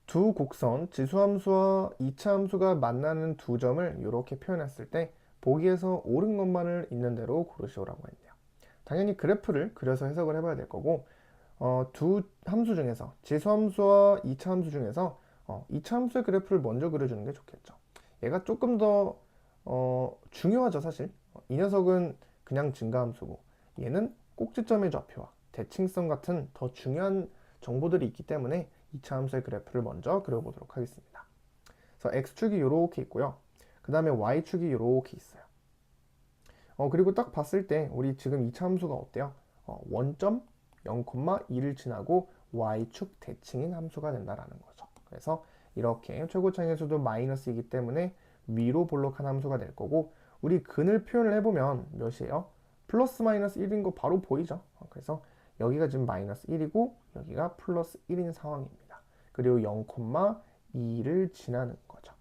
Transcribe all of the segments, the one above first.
두 곡선 지수함수와 이차함수가 만나는 두 점을 이렇게 표현했을 때 보기에서 옳은 것만을 있는 대로 고르시오라고 했네요. 당연히 그래프를 그려서 해석을 해봐야 될 거고 두 함수 중에서 지수함수와 이차함수 중에서 이차함수의 그래프를 먼저 그려주는 게 좋겠죠. 얘가 조금 더 중요하죠 사실. 이 녀석은 그냥 증가함수고 얘는 꼭지점의 좌표와 대칭성 같은 더 중요한 정보들이 있기 때문에 2차 함수의 그래프를 먼저 그려보도록 하겠습니다. 그래서 x축이 이렇게 있고요. 그 다음에 y축이 이렇게 있어요. 그리고 딱 봤을 때 우리 지금 2차 함수가 어때요? 원점 0,2를 지나고 y축 대칭인 함수가 된다라는 거죠. 그래서 이렇게 최고차항의 수도 마이너스이기 때문에 위로 볼록한 함수가 될 거고 우리 근을 표현을 해보면 몇이에요? 플러스 마이너스 1인 거 바로 보이죠? 그래서 여기가 지금 마이너스 1이고 여기가 플러스 1인 상황입니다. 그리고 0,2를 지나는 거죠.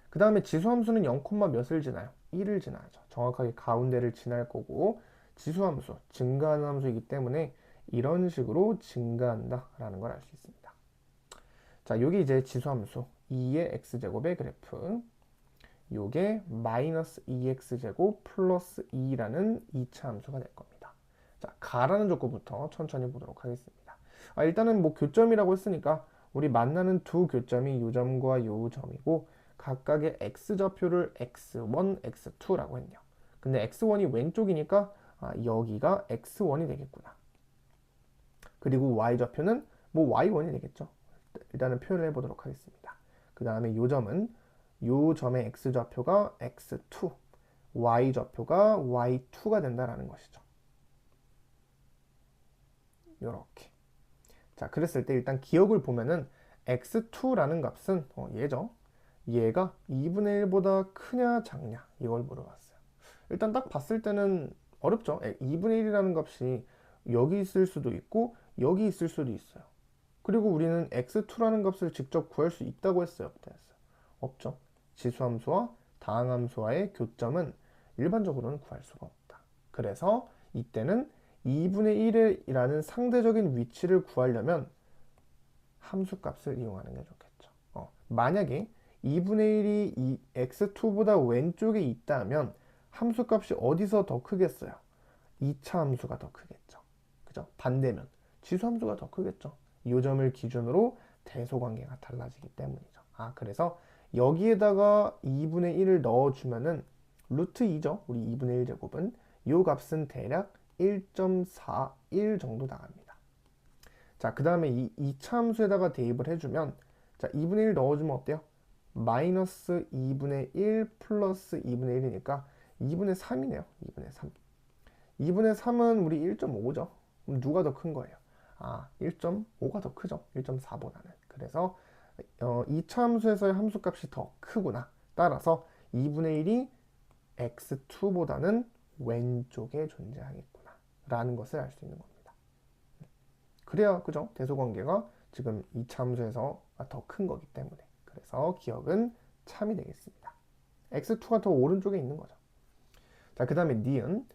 그 다음에 지수함수는 0, 몇을 지나요? 1을 지나죠. 정확하게 가운데를 지날 거고 지수함수, 증가하는 함수이기 때문에 이런 식으로 증가한다 라는 걸 알 수 있습니다. 자, 여기 이제 지수함수 2의 x제곱의 그래프, 요게 마이너스 2x제곱 플러스 2라는 2차 함수가 될 겁니다. 자, 가라는 조건부터 천천히 보도록 하겠습니다. 일단은 뭐 교점이라고 했으니까 우리 만나는 두 교점이 요 점과 요 점이고 각각의 x좌표를 x1, x2라고 했네요. 근데 x1이 왼쪽이니까 여기가 x1이 되겠구나. 그리고 y좌표는 뭐 y1이 되겠죠. 일단은 표현을 해보도록 하겠습니다. 그 다음에 요 점의 x좌표가 x2, y좌표가 y2가 된다라는 것이죠. 요렇게. 자, 그랬을 때 일단 기억을 보면은 x2라는 값은 얘죠. 얘가 2분의 1보다 크냐 작냐 이걸 물어봤어요. 일단 딱 봤을 때는 어렵죠. 2분의 1이라는 값이 여기 있을 수도 있고 여기 있을 수도 있어요. 그리고 우리는 x2라는 값을 직접 구할 수 있다고 했어요? 없다 했어요? 없죠. 지수함수와 다항함수와의 교점은 일반적으로는 구할 수가 없다. 그래서 이때는 2분의 1이라는 상대적인 위치를 구하려면 함수값을 이용하는 게 좋겠죠. 만약에 2분의 1이 이 x2보다 왼쪽에 있다면 함수값이 어디서 더 크겠어요? 2차 함수가 더 크겠죠. 그죠? 반대면 지수함수가 더 크겠죠. 이 점을 기준으로 대소관계가 달라지기 때문이죠. 그래서 여기에다가 2분의 1을 넣어주면은 루트 2죠. 우리 2분의 1 제곱은 이 값은 대략 1.41 정도 나갑니다. 자, 그 다음에 이 2차 함수에다가 대입을 해주면 자, 2분의 1 넣어주면 어때요? 마이너스 2분의 1 플러스 2분의 1이니까 2분의 3이네요. 2분의 3. 2분의 3은 우리 1.5죠. 그럼 누가 더 큰 거예요? 1.5가 더 크죠. 1.4보다는. 그래서 2차 함수에서의 함수값이 더 크구나. 따라서 2분의 1이 x2보다는 왼쪽에 존재하겠구나. 라는 것을 알 수 있는 겁니다. 그래야 그죠? 대소관계가 지금 2차 함수에서 더 큰 거기 때문에. 그래서 기억은 참이 되겠습니다. x2가 더 오른쪽에 있는 거죠. 자, 그 다음에 니은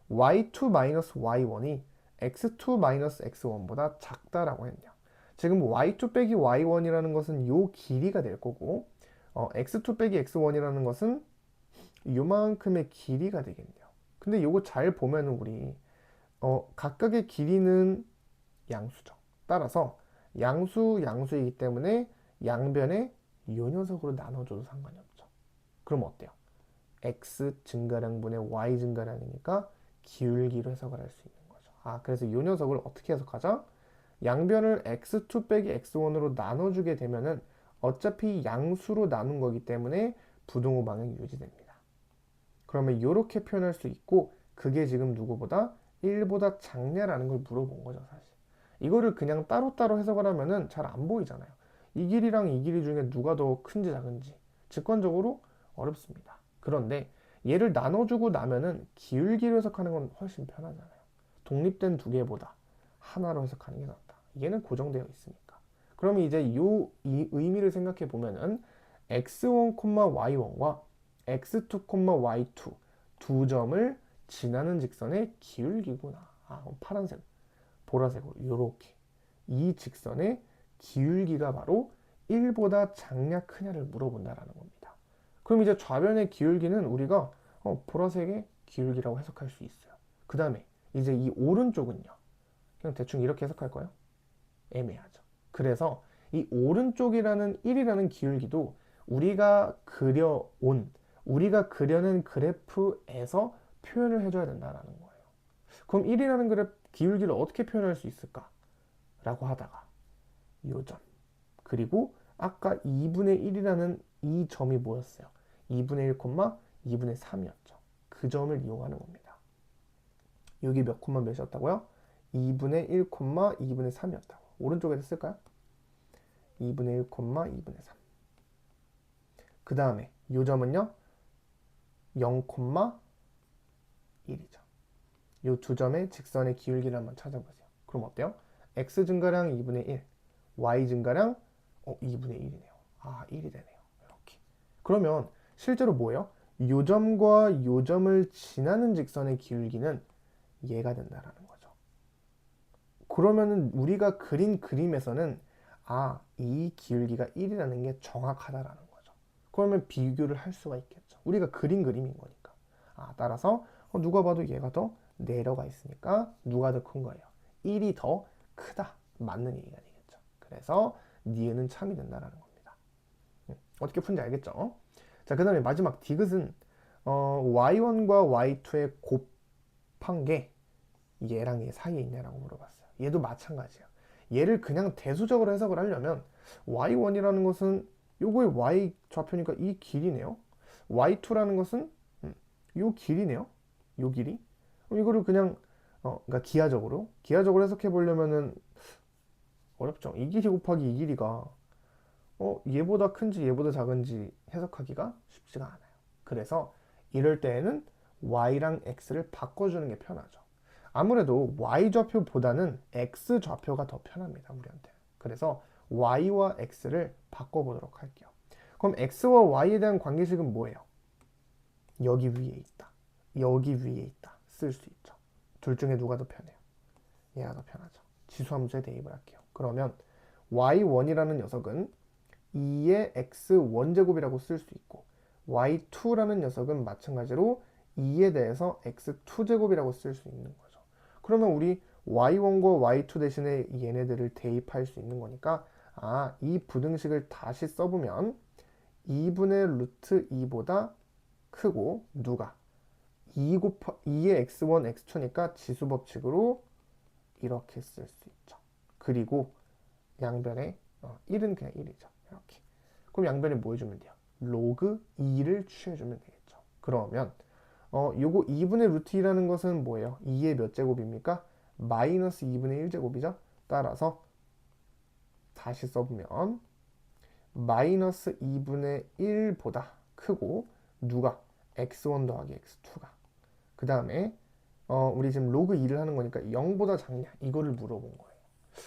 y2-y1이 x2-x1보다 작다라고 했네요. 지금 y2 빼기 y1이라는 것은 요 길이가 될 거고 x2 빼기 x1이라는 것은 요만큼의 길이가 되겠네요. 근데 요거 잘 보면은 우리 각각의 길이는 양수죠. 따라서 양수이기 때문에 양변에 요 녀석으로 나눠줘도 상관이 없죠. 그럼 어때요? x 증가량분의 y 증가량이니까 기울기로 해석을 할 수 있는 거죠. 그래서 이 녀석을 어떻게 해석하죠? 양변을 x2 빼기 x1으로 나눠주게 되면은 어차피 양수로 나눈 거기 때문에 부등호 방향이 유지됩니다. 그러면 이렇게 표현할 수 있고 그게 지금 누구보다 1보다 작냐라는 걸 물어본 거죠, 사실. 이거를 그냥 따로따로 해석을 하면은 잘 안 보이잖아요. 이 길이랑 이 길이 중에 누가 더 큰지 작은지 직관적으로 어렵습니다. 그런데 얘를 나눠주고 나면은 기울기로 해석하는 건 훨씬 편하잖아요. 독립된 두 개보다 하나로 해석하는 게 낫다. 얘는 고정되어 있으니까. 그러면 이제 이 의미를 생각해 보면은 x1, y1과 x2, y2 두 점을 지나는 직선의 기울기구나. 파란색, 보라색으로 이렇게 이 직선의 기울기가 바로 1보다 작냐 크냐를 물어본다라는 겁니다. 그럼 이제 좌변의 기울기는 우리가 보라색의 기울기라고 해석할 수 있어요. 그 다음에 이제 이 오른쪽은요. 그냥 대충 이렇게 해석할까요? 애매하죠. 그래서 이 오른쪽이라는 1이라는 기울기도 우리가 그려낸 그래프에서 표현을 해줘야 된다는 거예요. 그럼 1이라는 기울기를 어떻게 표현할 수 있을까? 라고 하다가 요 점, 그리고 아까 2분의 1이라는 이 점이 뭐였어요? 2분의 1, 2분의 3이었죠. 그 점을 이용하는 겁니다. 여기 몇 콤마 몇이었다고요? 2분의 1, 2분의 3이었다고. 오른쪽에다 쓸까요? 2분의 1, 2분의 3. 그 다음에 이 점은요. 0,1이죠. 이 두 점의 직선의 기울기를 한번 찾아보세요. 그럼 어때요? x 증가량 2분의 1, y 증가량 2분의 1이네요. 아, 1이 되네요. 이렇게. 그러면 실제로 뭐예요? 요 점과 요 점을 지나는 직선의 기울기는 얘가 된다라는 거죠. 그러면은 우리가 그린 그림에서는 이 기울기가 1이라는 게 정확하다라는 거죠. 그러면 비교를 할 수가 있겠죠. 우리가 그린 그림인 거니까. 따라서 누가 봐도 얘가 더 내려가 있으니까 누가 더 큰 거예요? 1이 더 크다. 맞는 얘기가 되겠죠. 그래서 니은은 참이 된다라는 겁니다. 어떻게 푼지 알겠죠? 자, 그 다음에 마지막 디귿은 y1과 y2의 곱한 게 얘랑 얘 사이에 있냐라고 물어봤어요. 얘도 마찬가지예요. 얘를 그냥 대수적으로 해석을 하려면 y1이라는 것은 요거의 y 좌표니까 이 길이네요. y2라는 것은 요 길이네요. 요 길이. 그럼 이거를 그냥 그러니까 기하적으로 해석해 보려면은 어렵죠. 이 길이 곱하기 이 길이가 얘보다 큰지 얘보다 작은지 해석하기가 쉽지가 않아요. 그래서 이럴 때에는 y랑 x를 바꿔주는 게 편하죠. 아무래도 y좌표보다는 x좌표가 더 편합니다. 우리한테. 그래서 y와 x를 바꿔보도록 할게요. 그럼 x와 y에 대한 관계식은 뭐예요? 여기 위에 있다. 여기 위에 있다. 쓸 수 있죠. 둘 중에 누가 더 편해요? 얘가 더 편하죠. 지수함수에 대입을 할게요. 그러면 y1이라는 녀석은 2의 x1제곱이라고 쓸 수 있고 y2라는 녀석은 마찬가지로 2에 대해서 x2제곱이라고 쓸 수 있는 거죠. 그러면 우리 y1과 y2 대신에 얘네들을 대입할 수 있는 거니까 이 부등식을 다시 써보면 2분의 루트 2보다 크고 누가 2의 x1, x2니까 지수법칙으로 이렇게 쓸 수 있죠. 그리고 양변에 1은 그냥 1이죠. 이렇게. 그럼 양변에 뭐 해주면 돼요? 로그 2를 취해주면 되겠죠. 그러면 요거 2분의 루트 2라는 것은 뭐예요? 2의 몇 제곱입니까? 마이너스 2분의 1제곱이죠. 따라서 다시 써보면 마이너스 2분의 1보다 크고 누가? x1 더하기 x2가. 그 다음에 우리 지금 로그 2를 하는 거니까 0보다 작냐? 이거를 물어본 거예요.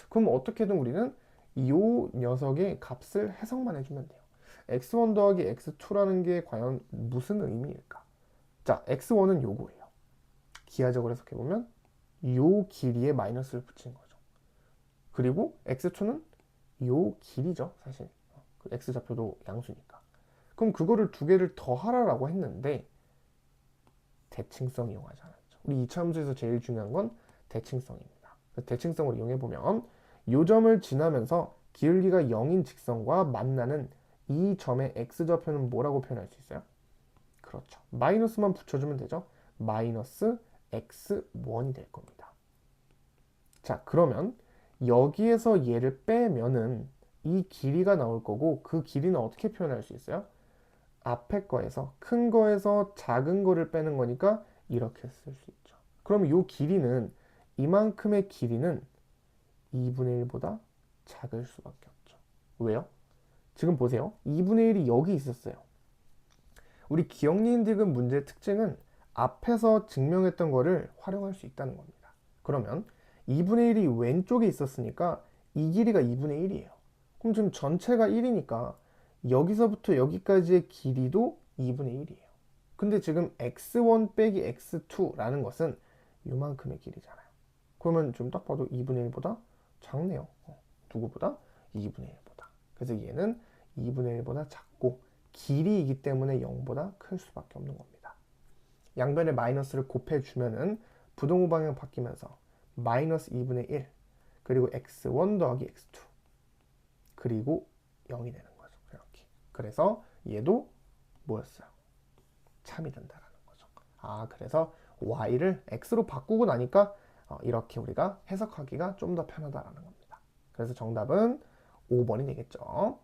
그럼 어떻게든 우리는 이 녀석의 값을 해석만 해주면 돼요. x1 더하기 x2라는 게 과연 무슨 의미일까? 자, x1은 요거예요. 기하적으로 해석해보면 요 길이에 마이너스를 붙인 거죠. 그리고 x2는 요 길이죠, 사실. x좌표도 양수니까. 그럼 그거를 두 개를 더하라고 했는데 대칭성 이용하지 않았죠. 우리 2차 함수에서 제일 중요한 건 대칭성입니다. 대칭성을 이용해보면 요 점을 지나면서 기울기가 0인 직선과 만나는 이 점의 x좌표는 뭐라고 표현할 수 있어요? 그렇죠. 마이너스만 붙여주면 되죠. 마이너스 x1이 될 겁니다. 자, 그러면 여기에서 얘를 빼면은 이 길이가 나올 거고 그 길이는 어떻게 표현할 수 있어요? 앞에 거에서 큰 거에서 작은 거를 빼는 거니까 이렇게 쓸 수 있죠. 그럼 이 길이는 이만큼의 길이는 2분의 1보다 작을 수밖에 없죠. 왜요? 지금 보세요. 2분의 1이 여기 있었어요. 우리 기억니은 디귿 문제의 특징은 앞에서 증명했던 거를 활용할 수 있다는 겁니다. 그러면 2분의 1이 왼쪽에 있었으니까 이 길이가 2분의 1이에요. 그럼 지금 전체가 1이니까 여기서부터 여기까지의 길이도 2분의 1이에요. 근데 지금 x1 빼기 x2라는 것은 요만큼의 길이잖아요. 그러면 좀 딱 봐도 2분의 1보다 작네요. 누구보다? 2분의 1보다. 그래서 얘는 2분의 1보다 작고 길이이기 때문에 0보다 클 수밖에 없는 겁니다. 양변에 마이너스를 곱해주면은 부동호 방향 바뀌면서 마이너스 2분의 1 그리고 x1 더하기 x2 그리고 0이 되는 거죠. 이렇게. 그래서 얘도 뭐였어요? 참이 된다라는 거죠. 그래서 y를 x로 바꾸고 나니까 이렇게 우리가 해석하기가 좀 더 편하다라는 겁니다. 그래서 정답은 5번이 되겠죠.